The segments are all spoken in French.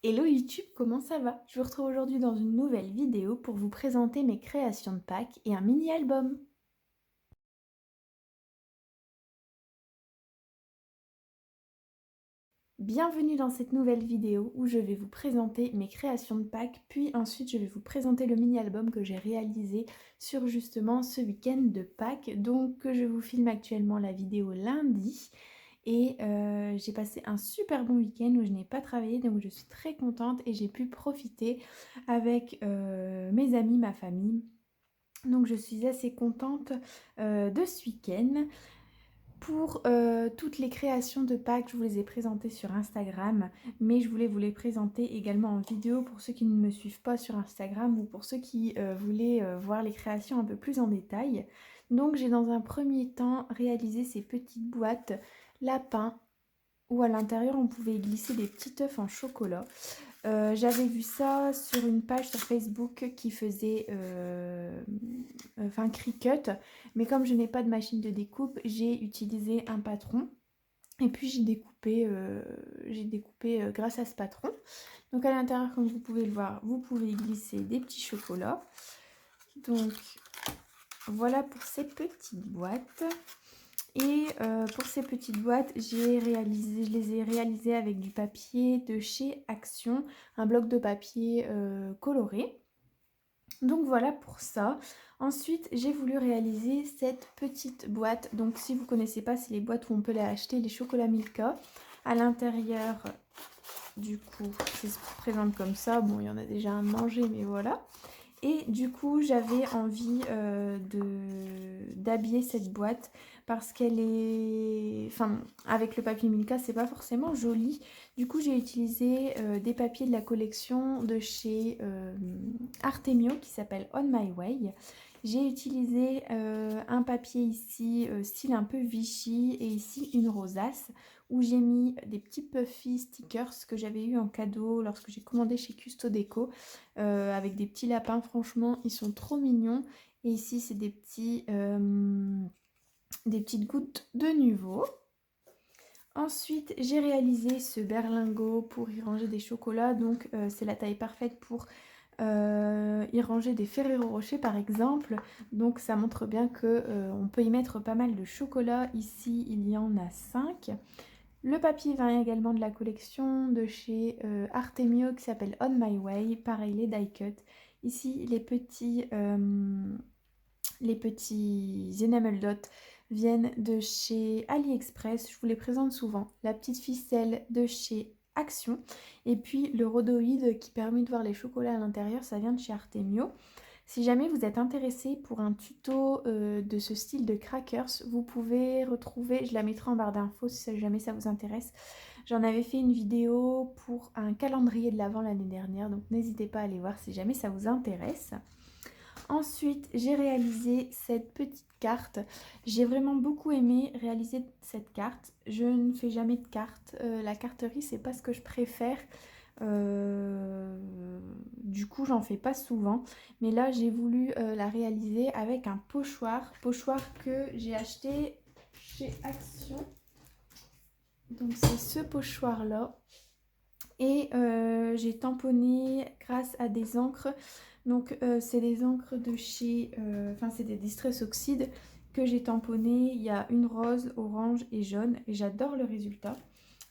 Hello YouTube, comment ça va? Je vous retrouve aujourd'hui dans une nouvelle vidéo pour vous présenter mes créations de Pâques et un mini-album. Bienvenue dans cette nouvelle vidéo où je vais vous présenter mes créations de Pâques, puis ensuite je vais vous présenter le mini-album que j'ai réalisé sur justement ce week-end de Pâques. Donc je vous filme actuellement la vidéo lundi. Et j'ai passé un super bon week-end où je n'ai pas travaillé, donc je suis très contente et j'ai pu profiter avec mes amis, ma famille. Donc je suis assez contente de ce week-end. Pour toutes les créations de Pâques, je vous les ai présentées sur Instagram, mais je voulais vous les présenter également en vidéo pour ceux qui ne me suivent pas sur Instagram ou pour ceux qui voulaient voir les créations un peu plus en détail. Donc j'ai dans un premier temps réalisé ces petites boîtes lapins où à l'intérieur on pouvait glisser des petits œufs en chocolat. J'avais vu ça sur une page sur Facebook qui faisait Cricut, mais comme je n'ai pas de machine de découpe, j'ai utilisé un patron et puis j'ai découpé grâce à ce patron. Donc à l'intérieur, comme vous pouvez le voir, vous pouvez glisser des petits chocolats. Donc voilà pour ces petites boîtes. Et pour ces petites boîtes, je les ai réalisées avec du papier de chez Action, un bloc de papier coloré. Donc voilà pour ça. Ensuite, j'ai voulu réaliser cette petite boîte. Donc si vous ne connaissez pas, c'est les boîtes où on peut les acheter, les chocolats Milka. À l'intérieur, du coup, ça se présente comme ça. Bon, il y en a déjà un mangé, mais voilà. Et du coup, j'avais envie d'habiller cette boîte parce qu'elle est... Enfin, avec le papier Milka, c'est pas forcément joli. Du coup, j'ai utilisé des papiers de la collection de chez Artemio qui s'appelle On My Way. J'ai utilisé un papier ici, style un peu Vichy, et ici une rosace où j'ai mis des petits puffy stickers que j'avais eu en cadeau lorsque j'ai commandé chez Custo Déco. Avec des petits lapins, franchement ils sont trop mignons. Et ici c'est des petites gouttes de Nuvo. Ensuite j'ai réalisé ce berlingot pour y ranger des chocolats, donc c'est la taille parfaite pour y ranger des Ferrero Rocher par exemple. Donc ça montre bien que on peut y mettre pas mal de chocolat. Ici il y en a 5. Le papier vient également de la collection de chez Artemio qui s'appelle On My Way. Pareil, les die cut. Ici, les petits enamel dots viennent de chez AliExpress. Je vous les présente souvent. La petite ficelle de chez Action. Et puis le rhodoïde qui permet de voir les chocolats à l'intérieur, ça vient de chez Artemio. Si jamais vous êtes intéressé pour un tuto de ce style de crackers, vous pouvez retrouver, je la mettrai en barre d'infos si jamais ça vous intéresse. J'en avais fait une vidéo pour un calendrier de l'Avent l'année dernière, donc n'hésitez pas à aller voir si jamais ça vous intéresse. Ensuite, j'ai réalisé cette petite carte. J'ai vraiment beaucoup aimé réaliser cette carte. Je ne fais jamais de carte. La carterie, c'est pas ce que je préfère. Du coup, j'en fais pas souvent. Mais là, j'ai voulu la réaliser avec un pochoir. Pochoir que j'ai acheté chez Action. Donc, c'est ce pochoir-là. Et j'ai tamponné grâce à des encres. Donc c'est des encres de chez... c'est des Distress Oxide que j'ai tamponné. Il y a une rose, orange et jaune. Et j'adore le résultat.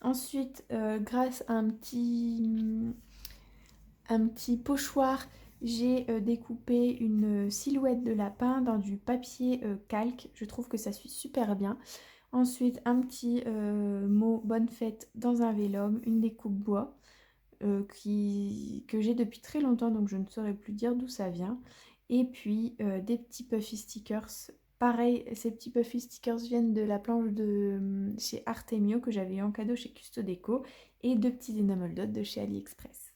Ensuite, grâce à un petit pochoir, j'ai découpé une silhouette de lapin dans du papier calque. Je trouve que ça suit super bien. Ensuite, un petit mot bonne fête dans un vélum, une découpe bois. Que j'ai depuis très longtemps, donc je ne saurais plus dire d'où ça vient. Et puis des petits puffy stickers. Pareil, ces petits puffy stickers viennent de la planche de chez Artemio que j'avais eu en cadeau chez Custo Déco, et deux petits enamel dots de chez AliExpress.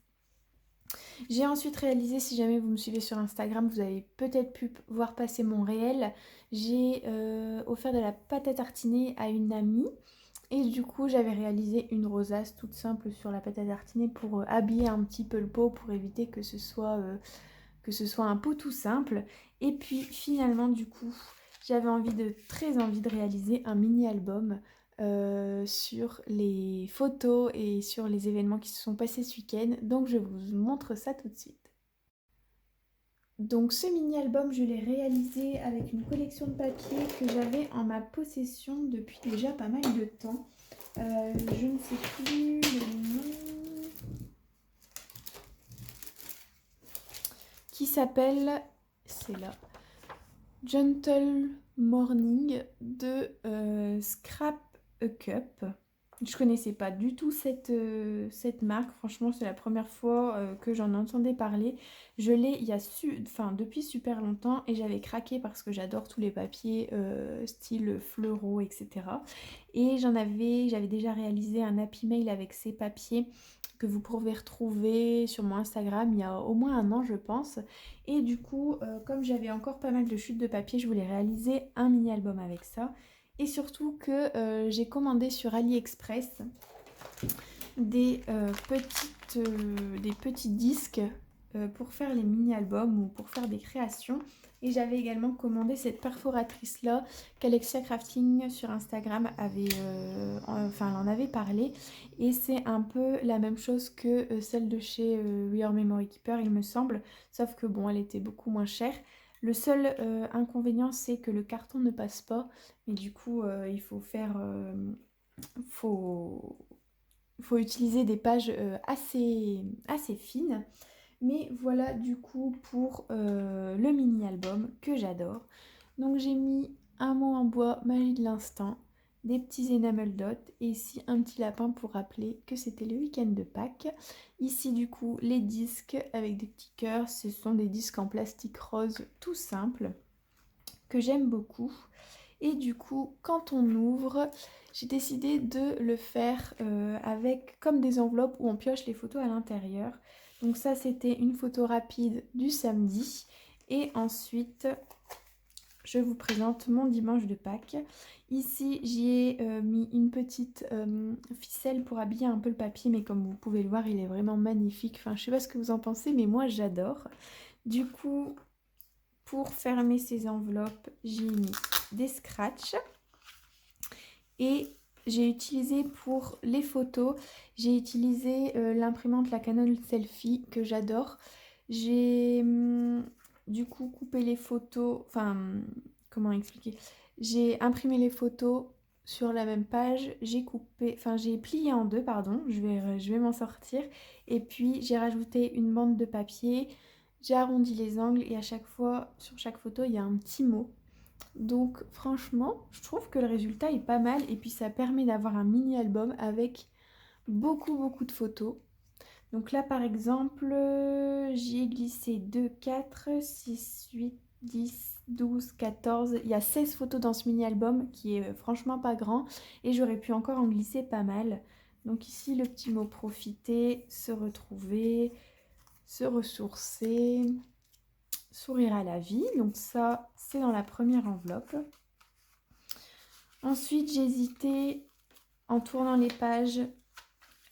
J'ai ensuite réalisé, si jamais vous me suivez sur Instagram, vous avez peut-être pu voir passer mon réel. J'ai offert de la pâte à tartiner à une amie. Et du coup, j'avais réalisé une rosace toute simple sur la pâte à tartiner pour habiller un petit peu le pot, pour éviter que ce soit un pot tout simple. Et puis finalement, du coup, j'avais très envie de réaliser un mini-album sur les photos et sur les événements qui se sont passés ce week-end. Donc je vous montre ça tout de suite. Donc ce mini-album, je l'ai réalisé avec une collection de papiers que j'avais en ma possession depuis déjà pas mal de temps. Je ne sais plus le nom. Qui s'appelle, c'est là, Gentle Morning de Scrap a Cup. Je connaissais pas du tout cette marque. Franchement, c'est la première fois que j'en entendais parler. Je l'ai depuis super longtemps et j'avais craqué parce que j'adore tous les papiers style fleuraux, etc. Et j'avais déjà réalisé un Happy Mail avec ces papiers que vous pouvez retrouver sur mon Instagram il y a au moins un an, je pense. Et du coup, comme j'avais encore pas mal de chutes de papier, je voulais réaliser un mini-album avec ça. Et surtout que j'ai commandé sur AliExpress des petits disques pour faire les mini-albums ou pour faire des créations. Et j'avais également commandé cette perforatrice là qu'Alexia Crafting sur Instagram elle en avait parlé. Et c'est un peu la même chose que celle de chez We Are Memory Keeper, il me semble. Sauf que bon, elle était beaucoup moins chère. Le seul inconvénient, c'est que le carton ne passe pas. Mais du coup, il faut faut utiliser des pages assez fines. Mais voilà du coup pour le mini-album que j'adore. Donc j'ai mis un mot en bois, magie de l'instant, des petits enamel dots et ici un petit lapin pour rappeler que c'était le week-end de Pâques. Ici du coup les disques avec des petits cœurs, ce sont des disques en plastique rose tout simple que j'aime beaucoup. Et du coup, quand on ouvre, j'ai décidé de le faire avec comme des enveloppes où on pioche les photos à l'intérieur. Donc ça, c'était une photo rapide du samedi. Et ensuite, je vous présente mon dimanche de Pâques. Ici, j'y ai mis une petite ficelle pour habiller un peu le papier. Mais comme vous pouvez le voir, il est vraiment magnifique. Enfin, je sais pas ce que vous en pensez, mais moi, j'adore. Du coup, pour fermer ces enveloppes, j'ai mis des scratchs. Et j'ai utilisé pour les photos, j'ai utilisé l'imprimante la Canon Selfie que j'adore. J'ai du coup coupé les photos, comment expliquer? J'ai imprimé les photos sur la même page, j'ai plié en deux, pardon, je vais m'en sortir. Et puis j'ai rajouté une bande de papier, j'ai arrondi les angles et à chaque fois, sur chaque photo, il y a un petit mot. Donc franchement, je trouve que le résultat est pas mal et puis ça permet d'avoir un mini-album avec beaucoup de photos. Donc là par exemple, j'y ai glissé 2, 4, 6, 8, 10, 12, 14. Il y a 16 photos dans ce mini-album qui est franchement pas grand et j'aurais pu encore en glisser pas mal. Donc ici le petit mot profiter, se retrouver, se ressourcer, sourire à la vie. Donc ça, c'est dans la première enveloppe. Ensuite, j'ai hésité en tournant les pages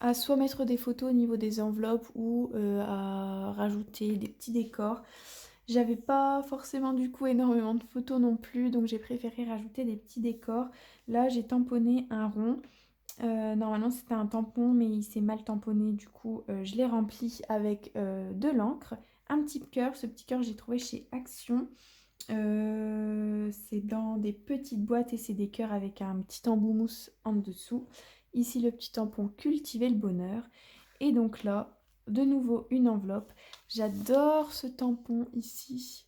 à soit mettre des photos au niveau des enveloppes ou à rajouter des petits décors. J'avais pas forcément du coup énormément de photos non plus, donc j'ai préféré rajouter des petits décors. Là, j'ai tamponné un rond. Normalement, c'était un tampon, mais il s'est mal tamponné. Du coup, je l'ai rempli avec de l'encre. Un petit cœur. Ce petit cœur, j'ai trouvé chez Action. C'est dans des petites boîtes et c'est des cœurs avec un petit embout mousse en dessous. Ici le petit tampon cultiver le bonheur. Et donc là, de nouveau une enveloppe. J'adore ce tampon ici.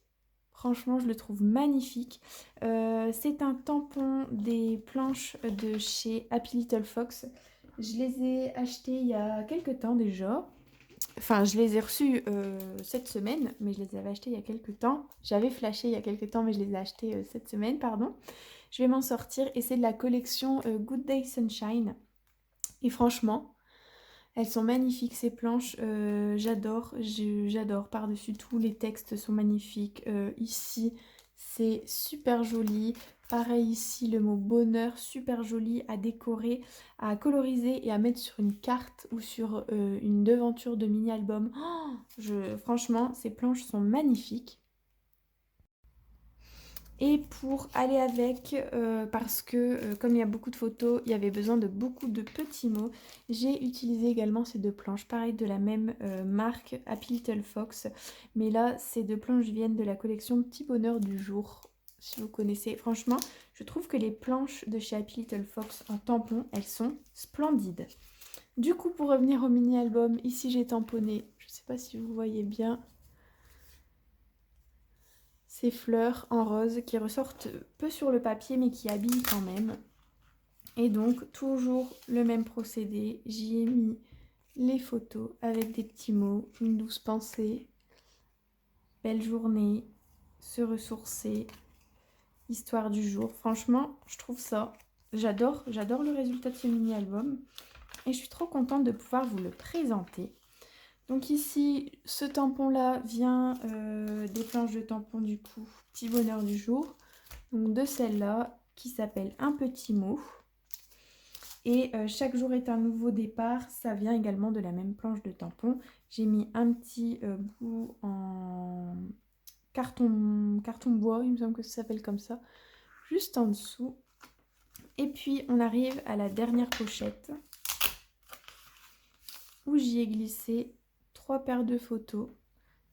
Franchement, je le trouve magnifique. C'est un tampon des planches de chez Happy Little Fox. Je les ai achetés il y a quelques temps déjà. Enfin, je les ai reçus cette semaine, mais je les avais achetés il y a quelques temps. J'avais flashé il y a quelques temps, mais je les ai achetés cette semaine, pardon. Je vais m'en sortir et c'est de la collection Good Day Sunshine. Et franchement, elles sont magnifiques ces planches, j'adore par-dessus tout, les textes sont magnifiques. Ici, c'est super joli. Pareil ici, le mot bonheur, super joli à décorer, à coloriser et à mettre sur une carte ou sur une devanture de mini-album. Franchement, ces planches sont magnifiques. Et pour aller avec, parce que comme il y a beaucoup de photos, il y avait besoin de beaucoup de petits mots, j'ai utilisé également ces deux planches, pareil de la même marque, Happy Little Fox. Mais là, ces deux planches viennent de la collection Petit Bonheur du Jour, si vous connaissez. Franchement, je trouve que les planches de chez Happy Little Fox en tampon, elles sont splendides. Du coup, pour revenir au mini-album, ici j'ai tamponné, je ne sais pas si vous voyez bien, ces fleurs en rose qui ressortent peu sur le papier mais qui habillent quand même. Et donc toujours le même procédé, j'y ai mis les photos avec des petits mots, une douce pensée, belle journée, se ressourcer, histoire du jour. Franchement, je trouve ça, j'adore le résultat de ce mini-album et je suis trop contente de pouvoir vous le présenter. Donc ici, ce tampon-là vient des planches de tampon du coup, Petit Bonheur du Jour. Donc de celle-là qui s'appelle Un petit mot. Et chaque jour est un nouveau départ. Ça vient également de la même planche de tampon. J'ai mis un petit bout en carton bois, il me semble que ça s'appelle comme ça, juste en dessous. Et puis on arrive à la dernière pochette où j'y ai glissé 3 paires de photos.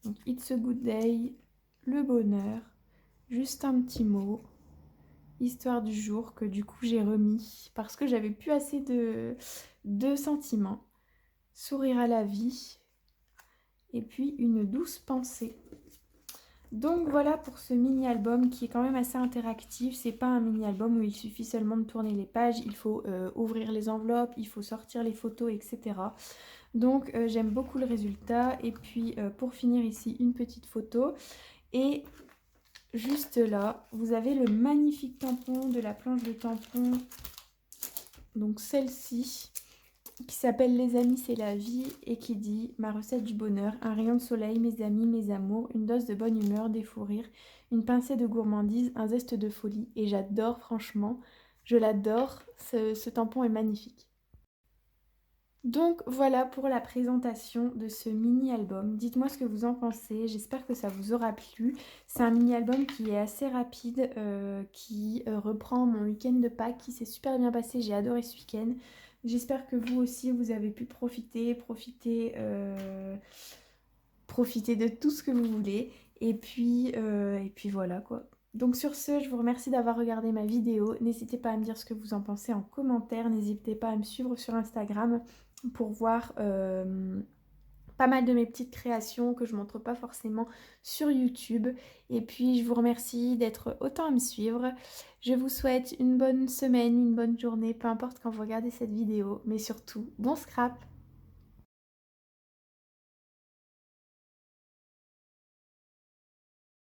Donc It's a good day, le bonheur, juste un petit mot, histoire du jour que du coup j'ai remis parce que j'avais plus assez de sentiments, sourire à la vie et puis une douce pensée. Donc voilà pour ce mini-album qui est quand même assez interactif. C'est pas un mini-album où il suffit seulement de tourner les pages, il faut ouvrir les enveloppes, il faut sortir les photos, etc. Donc j'aime beaucoup le résultat. Et puis pour finir ici, une petite photo. Et juste là, vous avez le magnifique tampon de la planche de tampon. Donc celle-ci, qui s'appelle Les amis c'est la vie et qui dit ma recette du bonheur, un rayon de soleil, mes amis, mes amours, une dose de bonne humeur, des fous rires, une pincée de gourmandise, un zeste de folie. Et j'adore franchement, je l'adore, ce tampon est magnifique. Donc voilà pour la présentation de ce mini-album. Dites-moi ce que vous en pensez, j'espère que ça vous aura plu. C'est un mini-album qui est assez rapide, qui reprend mon week-end de Pâques, qui s'est super bien passé, j'ai adoré ce week-end. J'espère que vous aussi, vous avez pu profiter de tout ce que vous voulez. Et puis voilà quoi. Donc sur ce, je vous remercie d'avoir regardé ma vidéo. N'hésitez pas à me dire ce que vous en pensez en commentaire. N'hésitez pas à me suivre sur Instagram pour voir pas mal de mes petites créations que je montre pas forcément sur YouTube. Et puis je vous remercie d'être autant à me suivre. Je vous souhaite une bonne semaine, une bonne journée, peu importe quand vous regardez cette vidéo. Mais surtout, bon scrap!